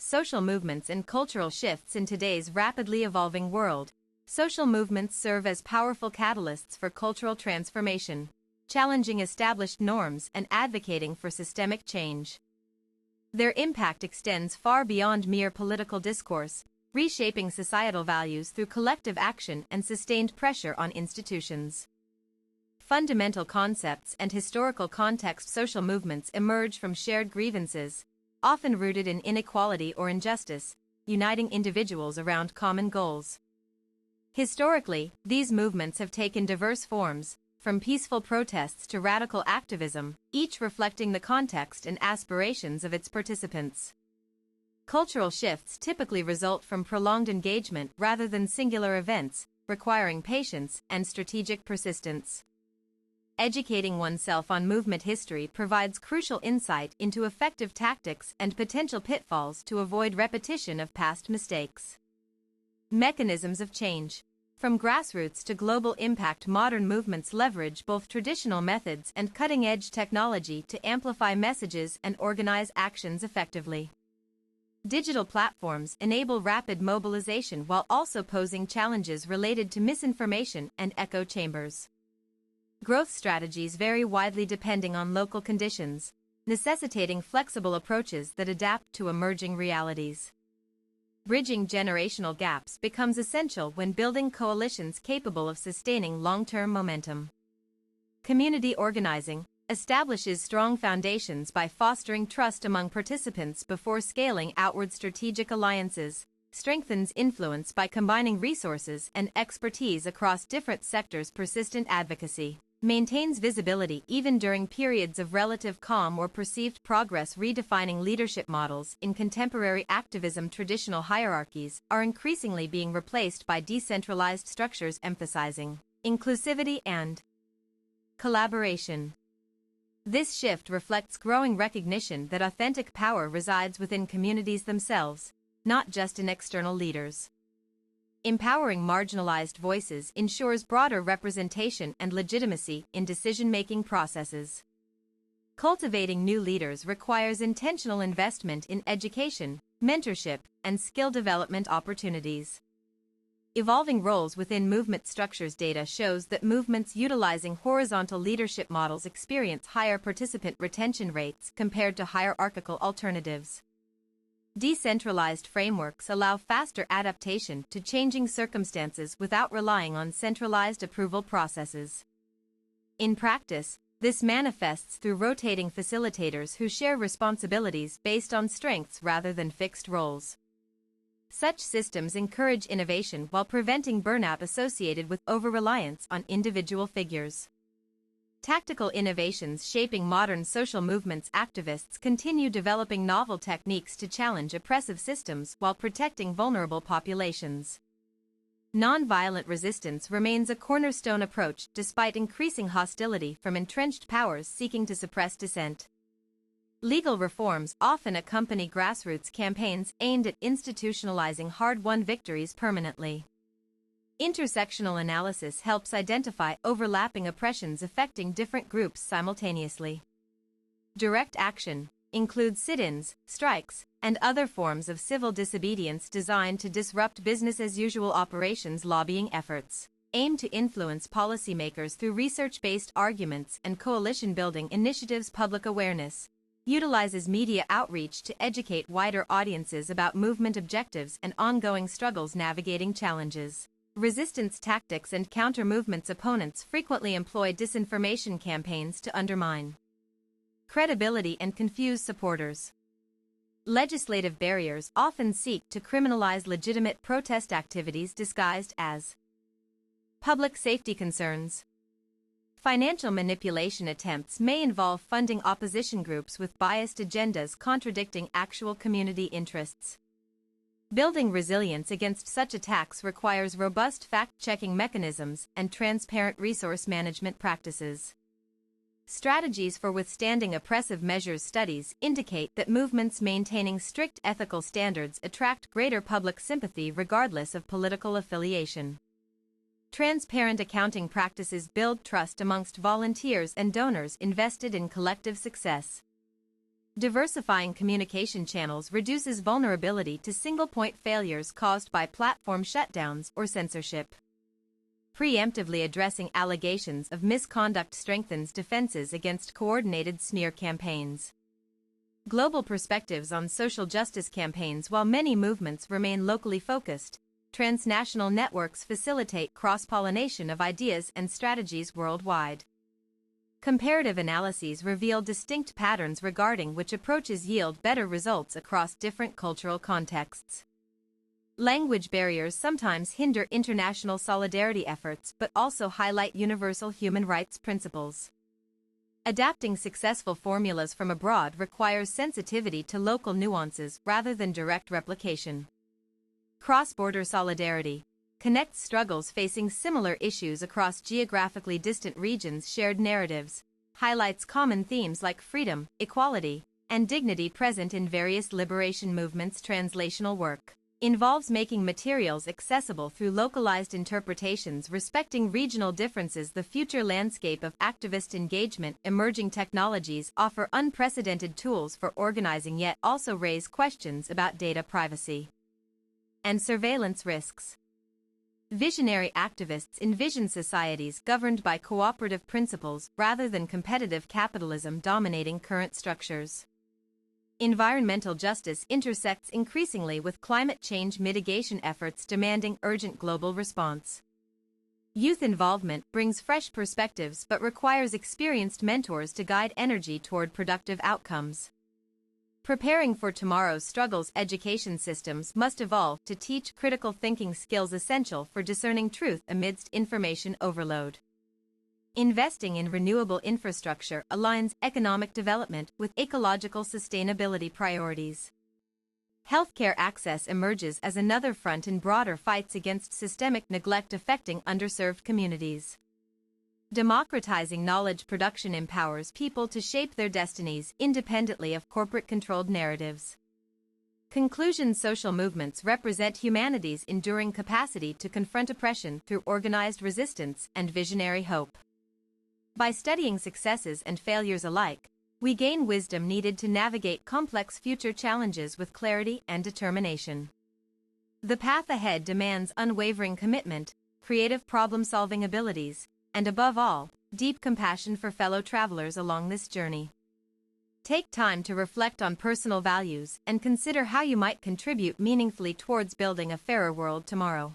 social movements and cultural shifts in today's rapidly evolving world. Social movements serve as powerful catalysts for cultural transformation, challenging established norms and advocating for systemic change. Their impact extends far beyond mere political discourse, reshaping societal values through collective action and sustained pressure on institutions. Fundamental concepts and historical context. Social movements emerge from shared grievances, often rooted in inequality or injustice, uniting individuals around common goals. Historically, these movements have taken diverse forms, from peaceful protests to radical activism, each reflecting the context and aspirations of its participants. Cultural shifts typically result from prolonged engagement rather than singular events, requiring patience and strategic persistence. Educating oneself on movement history provides crucial insight into effective tactics and potential pitfalls to avoid repetition of past mistakes. Mechanisms of change. From grassroots to global impact, modern movements leverage both traditional methods and cutting-edge technology to amplify messages and organize actions effectively. Digital platforms enable rapid mobilization while also posing challenges related to misinformation and echo chambers. Growth strategies vary widely depending on local conditions, necessitating flexible approaches that adapt to emerging realities. Bridging generational gaps becomes essential when building coalitions capable of sustaining long-term momentum. Community organizing establishes strong foundations by fostering trust among participants before scaling outward. Strategic alliances strengthens influence by combining resources and expertise across different sectors. Persistent advocacy maintains visibility even during periods of relative calm or perceived progress. Redefining leadership models in contemporary activism. Traditional hierarchies are increasingly being replaced by decentralized structures emphasizing inclusivity and collaboration. This shift reflects growing recognition that authentic power resides within communities themselves, not just in external leaders. Empowering marginalized voices ensures broader representation and legitimacy in decision-making processes. Cultivating new leaders requires intentional investment in education, mentorship, and skill development opportunities. Evolving roles within movement structures. Data shows that movements utilizing horizontal leadership models experience higher participant retention rates compared to hierarchical alternatives. Decentralized frameworks allow faster adaptation to changing circumstances without relying on centralized approval processes. In practice, this manifests through rotating facilitators who share responsibilities based on strengths rather than fixed roles. Such systems encourage innovation while preventing burnout associated with over-reliance on individual figures. Tactical innovations shaping modern social movements. Activists continue developing novel techniques to challenge oppressive systems while protecting vulnerable populations. Nonviolent resistance remains a cornerstone approach despite increasing hostility from entrenched powers seeking to suppress dissent. Legal reforms often accompany grassroots campaigns aimed at institutionalizing hard-won victories permanently. Intersectional analysis helps identify overlapping oppressions affecting different groups simultaneously. Direct action includes sit-ins, strikes, and other forms of civil disobedience designed to disrupt business-as-usual operations. Lobbying efforts aim to influence policymakers through research-based arguments and coalition-building initiatives. Public awareness utilizes media outreach to educate wider audiences about movement objectives and ongoing struggles. Navigating challenges. Resistance tactics and counter-movements. Opponents frequently employ disinformation campaigns to undermine credibility and confuse supporters. Legislative barriers often seek to criminalize legitimate protest activities disguised as public safety concerns. Financial manipulation attempts may involve funding opposition groups with biased agendas contradicting actual community interests. Building resilience against such attacks requires robust fact-checking mechanisms and transparent resource management practices. Strategies for withstanding oppressive measures. Studies indicate that movements maintaining strict ethical standards attract greater public sympathy regardless of political affiliation. Transparent accounting practices build trust amongst volunteers and donors invested in collective success. Diversifying communication channels reduces vulnerability to single-point failures caused by platform shutdowns or censorship. Preemptively addressing allegations of misconduct strengthens defenses against coordinated smear campaigns. Global perspectives on social justice campaigns. While many movements remain locally focused, transnational networks facilitate cross-pollination of ideas and strategies worldwide. Comparative analyses reveal distinct patterns regarding which approaches yield better results across different cultural contexts. Language barriers sometimes hinder international solidarity efforts but also highlight universal human rights principles. Adapting successful formulas from abroad requires sensitivity to local nuances rather than direct replication. Cross-border solidarity connects struggles facing similar issues across geographically distant regions. Shared narratives highlights common themes like freedom, equality, and dignity present in various liberation movements. Translational work involves making materials accessible through localized interpretations respecting regional differences. The future landscape of activist engagement. Emerging technologies offer unprecedented tools for organizing yet also raise questions about data privacy and surveillance risks. Visionary activists envision societies governed by cooperative principles rather than competitive capitalism dominating current structures. Environmental justice intersects increasingly with climate change mitigation efforts demanding urgent global response. Youth involvement brings fresh perspectives but requires experienced mentors to guide energy toward productive outcomes. Preparing for tomorrow's struggles. Education systems must evolve to teach critical thinking skills essential for discerning truth amidst information overload. Investing in renewable infrastructure aligns economic development with ecological sustainability priorities. Healthcare access emerges as another front in broader fights against systemic neglect affecting underserved communities. Democratizing knowledge production empowers people to shape their destinies independently of corporate-controlled narratives. Conclusion. Social movements represent humanity's enduring capacity to confront oppression through organized resistance and visionary hope. By studying successes and failures alike, we gain wisdom needed to navigate complex future challenges with clarity and determination. The path ahead demands unwavering commitment, creative problem-solving abilities, and above all, deep compassion for fellow travelers along this journey. Take time to reflect on personal values and consider how you might contribute meaningfully towards building a fairer world tomorrow.